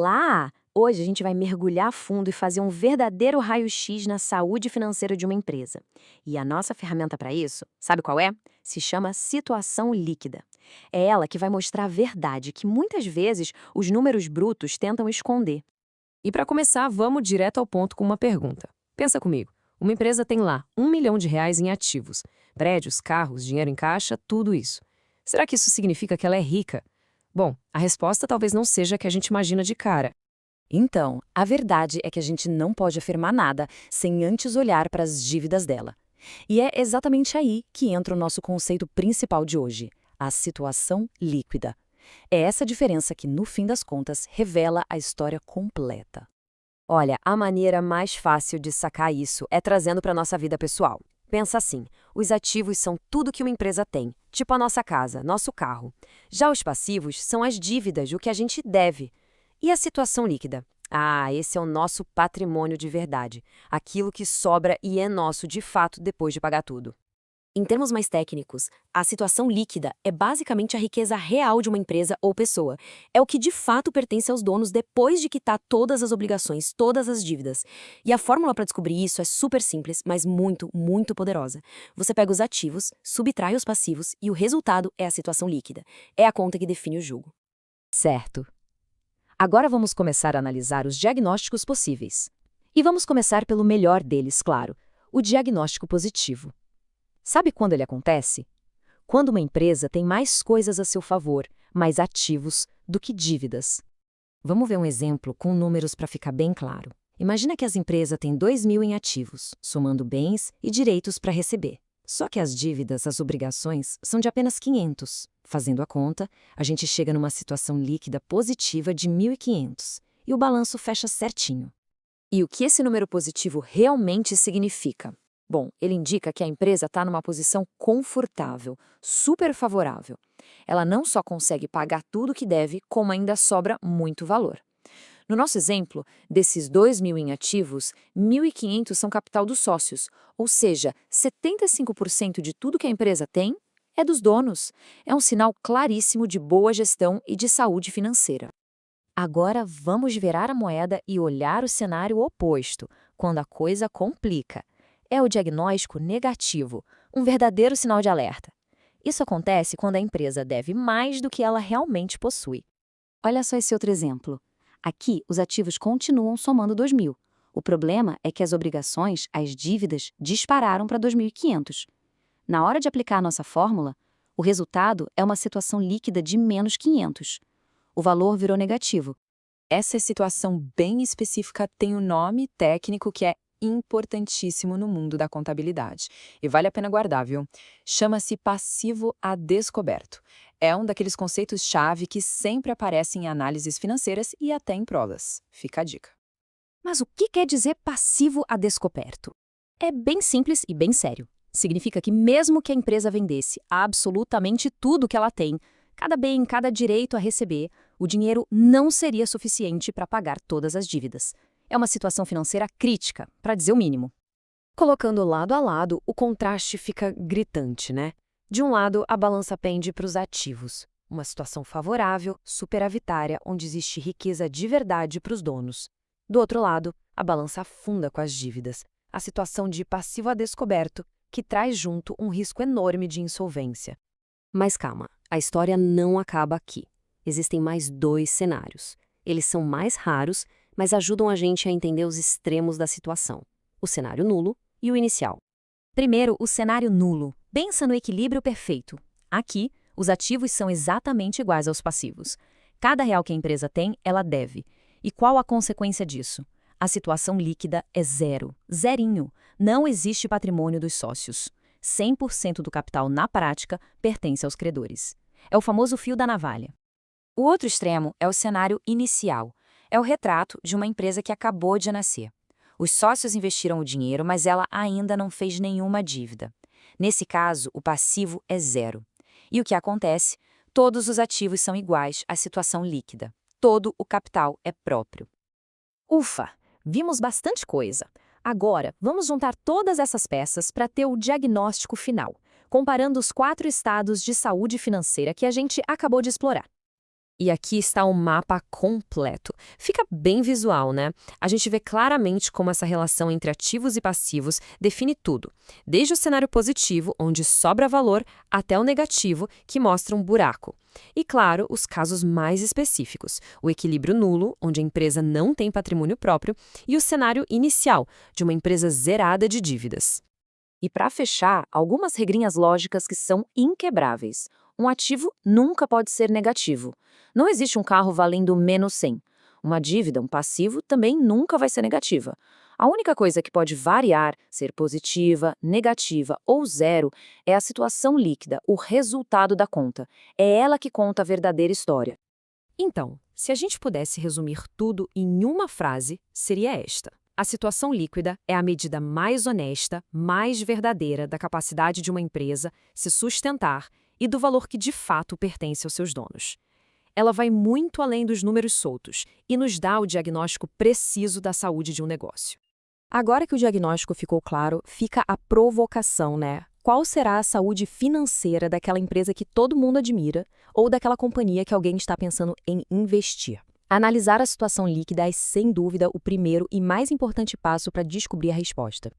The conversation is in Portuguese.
Olá! Hoje a gente vai mergulhar a fundo e fazer um verdadeiro raio-x na saúde financeira de uma empresa. E a nossa ferramenta para isso, sabe qual é? Se chama situação líquida. É ela que vai mostrar a verdade que muitas vezes os números brutos tentam esconder. E para começar, vamos direto ao ponto com uma pergunta. Pensa comigo. Uma empresa tem lá R$ 1 milhão em ativos. Prédios, carros, dinheiro em caixa, tudo isso. Será que isso significa que ela é rica? Bom, a resposta talvez não seja a que a gente imagina de cara. Então, a verdade é que a gente não pode afirmar nada sem antes olhar para as dívidas dela. E é exatamente aí que entra o nosso conceito principal de hoje, a situação líquida. É essa diferença que, no fim das contas, revela a história completa. Olha, a maneira mais fácil de sacar isso é trazendo para a nossa vida pessoal. Pensa assim, os ativos são tudo que uma empresa tem, tipo a nossa casa, nosso carro. Já os passivos são as dívidas, o que a gente deve. E a situação líquida? Ah, esse é o nosso patrimônio de verdade, aquilo que sobra e é nosso de fato depois de pagar tudo. Em termos mais técnicos, a situação líquida é basicamente a riqueza real de uma empresa ou pessoa. É o que de fato pertence aos donos depois de quitar todas as obrigações, todas as dívidas. E a fórmula para descobrir isso é super simples, mas muito, muito poderosa. Você pega os ativos, subtrai os passivos e o resultado é a situação líquida. É a conta que define o jogo. Certo. Agora vamos começar a analisar os diagnósticos possíveis. E vamos começar pelo melhor deles, claro, o diagnóstico positivo. Sabe quando ele acontece? Quando uma empresa tem mais coisas a seu favor, mais ativos, do que dívidas. Vamos ver um exemplo com números para ficar bem claro. Imagina que as empresas têm 2.000 em ativos, somando bens e direitos para receber. Só que as dívidas, as obrigações, são de apenas 500. Fazendo a conta, a gente chega numa situação líquida positiva de 1.500 e o balanço fecha certinho. E o que esse número positivo realmente significa? Bom, ele indica que a empresa está numa posição confortável, super favorável. Ela não só consegue pagar tudo que deve, como ainda sobra muito valor. No nosso exemplo, desses 2.000 em ativos, 1.500 são capital dos sócios, ou seja, 75% de tudo que a empresa tem é dos donos. É um sinal claríssimo de boa gestão e de saúde financeira. Agora vamos virar a moeda e olhar o cenário oposto, quando a coisa complica. É o diagnóstico negativo, um verdadeiro sinal de alerta. Isso acontece quando a empresa deve mais do que ela realmente possui. Olha só esse outro exemplo. Aqui, os ativos continuam somando 2.000. O problema é que as obrigações, as dívidas, dispararam para 2.500. Na hora de aplicar a nossa fórmula, o resultado é uma situação líquida de menos 500. O valor virou negativo. Essa situação bem específica tem um nome técnico que é importantíssimo no mundo da contabilidade. E vale a pena guardar, viu? Chama-se passivo a descoberto. É um daqueles conceitos-chave que sempre aparecem em análises financeiras e até em provas. Fica a dica. Mas o que quer dizer passivo a descoberto? É bem simples e bem sério. Significa que mesmo que a empresa vendesse absolutamente tudo que ela tem, cada bem, cada direito a receber, o dinheiro não seria suficiente para pagar todas as dívidas. É uma situação financeira crítica, para dizer o mínimo. Colocando lado a lado, o contraste fica gritante, né? De um lado, a balança pende para os ativos. Uma situação favorável, superavitária, onde existe riqueza de verdade para os donos. Do outro lado, a balança afunda com as dívidas. A situação de passivo a descoberto, que traz junto um risco enorme de insolvência. Mas calma, a história não acaba aqui. Existem mais dois cenários. Eles são mais raros, mas ajudam a gente a entender os extremos da situação. O cenário nulo e o inicial. Primeiro, o cenário nulo. Pensa no equilíbrio perfeito. Aqui, os ativos são exatamente iguais aos passivos. Cada real que a empresa tem, ela deve. E qual a consequência disso? A situação líquida é zero. Zerinho. Não existe patrimônio dos sócios. 100% do capital, na prática, pertence aos credores. É o famoso fio da navalha. O outro extremo é o cenário inicial. É o retrato de uma empresa que acabou de nascer. Os sócios investiram o dinheiro, mas ela ainda não fez nenhuma dívida. Nesse caso, o passivo é zero. E o que acontece? Todos os ativos são iguais à situação líquida. Todo o capital é próprio. Ufa! Vimos bastante coisa. Agora, vamos juntar todas essas peças para ter o diagnóstico final, comparando os 4 estados de saúde financeira que a gente acabou de explorar. E aqui está o mapa completo. Fica bem visual, né? A gente vê claramente como essa relação entre ativos e passivos define tudo, desde o cenário positivo, onde sobra valor, até o negativo, que mostra um buraco. E, claro, os casos mais específicos, o equilíbrio nulo, onde a empresa não tem patrimônio próprio, e o cenário inicial, de uma empresa zerada de dívidas. E para fechar, algumas regrinhas lógicas que são inquebráveis. Um ativo nunca pode ser negativo. Não existe um carro valendo menos 100. Uma dívida, um passivo, também nunca vai ser negativa. A única coisa que pode variar, ser positiva, negativa ou zero, é a situação líquida, o resultado da conta. É ela que conta a verdadeira história. Então, se a gente pudesse resumir tudo em uma frase, seria esta: a situação líquida é a medida mais honesta, mais verdadeira da capacidade de uma empresa se sustentar e do valor que de fato pertence aos seus donos. Ela vai muito além dos números soltos e nos dá o diagnóstico preciso da saúde de um negócio. Agora que o diagnóstico ficou claro, fica a provocação, né? Qual será a saúde financeira daquela empresa que todo mundo admira ou daquela companhia que alguém está pensando em investir? Analisar a situação líquida é, sem dúvida, o primeiro e mais importante passo para descobrir a resposta.